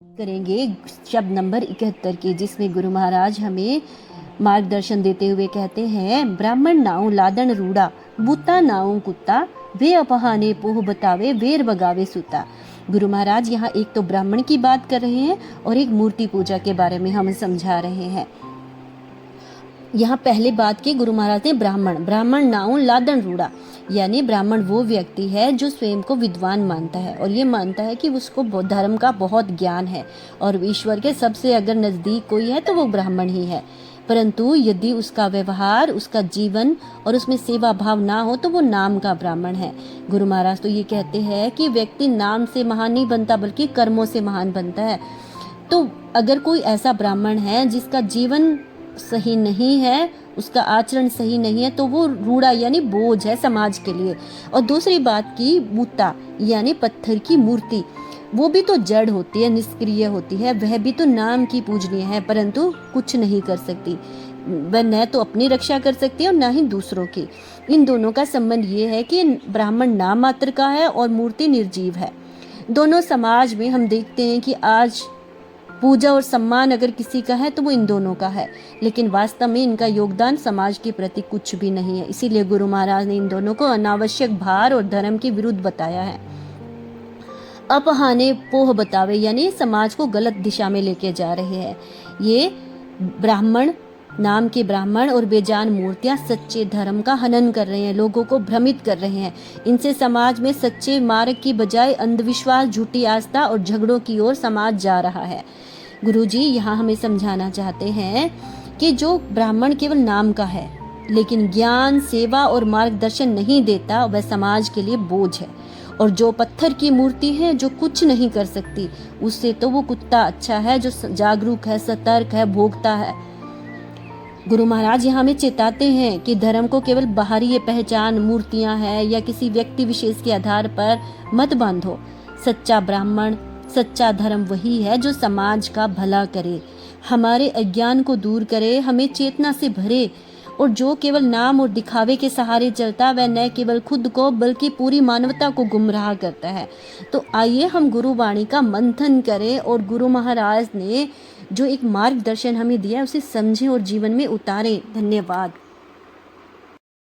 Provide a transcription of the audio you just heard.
करेंगे शब्द नंबर 71 की, जिसमें गुरु महाराज हमें मार्गदर्शन देते हुए कहते हैं, ब्राह्मण नाउ लादन रूड़ा बूता नाउ कुत्ता वे अपहाने पोह बतावे वेर बगावे सुता। गुरु महाराज यहाँ एक तो ब्राह्मण की बात कर रहे हैं और एक मूर्ति पूजा के बारे में हमें समझा रहे हैं। यहाँ पहले बात की गुरु महाराज ने ब्राह्मण नाउ लादन रूड़ा, यानी ब्राह्मण वो व्यक्ति है जो स्वयं को विद्वान मानता है और ये मानता है कि उसको धर्म का बहुत ज्ञान है और ईश्वर के सबसे अगर नज़दीक कोई है तो वो ब्राह्मण ही है। परंतु यदि उसका व्यवहार, उसका जीवन और उसमें सेवा भाव ना हो तो वो नाम का ब्राह्मण है। गुरु महाराज तो ये कहते हैं कि व्यक्ति नाम से महान नहीं बनता बल्कि कर्मों से महान बनता है। तो अगर कोई ऐसा ब्राह्मण है जिसका जीवन सही नहीं है, उसका आचरण सही नहीं है, तो वो रूड़ा यानी बोझ है समाज के लिए। और दूसरी बात की बूता यानी पत्थर की मूर्ति, वो भी तो जड़ होती है, निष्क्रिय होती है, वह भी तो नाम की पूजनीय है परंतु कुछ नहीं कर सकती। वह न तो अपनी रक्षा कर सकती है और न ही दूसरों की। इन दोनों का संबंध ये है कि ब्राह्मण नाम मात्र का है और मूर्ति निर्जीव है। दोनों समाज में हम देखते हैं कि आज पूजा और सम्मान अगर किसी का है तो वो इन दोनों का है, लेकिन वास्तव में इनका योगदान समाज के प्रति कुछ भी नहीं है। इसीलिए गुरु महाराज ने इन दोनों को अनावश्यक भार और धर्म के विरुद्ध बताया है। अपहाने पोह बतावे यानी समाज को गलत दिशा में लेके जा रहे हैं। ये ब्राह्मण, नाम के ब्राह्मण और बेजान मूर्तियां सच्चे धर्म का हनन कर रहे हैं, लोगों को भ्रमित कर रहे हैं। इनसे समाज में सच्चे मार्ग की बजाय अंधविश्वास, झूठी आस्था और झगड़ों की ओर समाज जा रहा है। गुरुजी यहाँ हमें समझाना चाहते हैं कि जो ब्राह्मण केवल नाम का है लेकिन ज्ञान, सेवा और मार्गदर्शन नहीं देता, वह समाज के लिए बोझ है। और जो पत्थर की मूर्ति है जो कुछ नहीं कर सकती, उससे तो वो कुत्ता अच्छा है जो जागरूक है, सतर्क है, भोगता है। गुरु महाराज यहाँ हमें चेताते हैं कि धर्म को केवल बाहरी ये पहचान, मूर्तियां हैं या किसी व्यक्ति विशेष के आधार पर मत बांधो। सच्चा ब्राह्मण, सच्चा धर्म वही है जो समाज का भला करे, हमारे अज्ञान को दूर करे, हमें चेतना से भरे। और जो केवल नाम और दिखावे के सहारे चलता, वह न केवल खुद को बल्कि पूरी मानवता को गुमराह करता है। तो आइए हम गुरुवाणी का मंथन करें और गुरु महाराज ने जो एक मार्गदर्शन हमें दिया उसे समझें और जीवन में उतारें। धन्यवाद।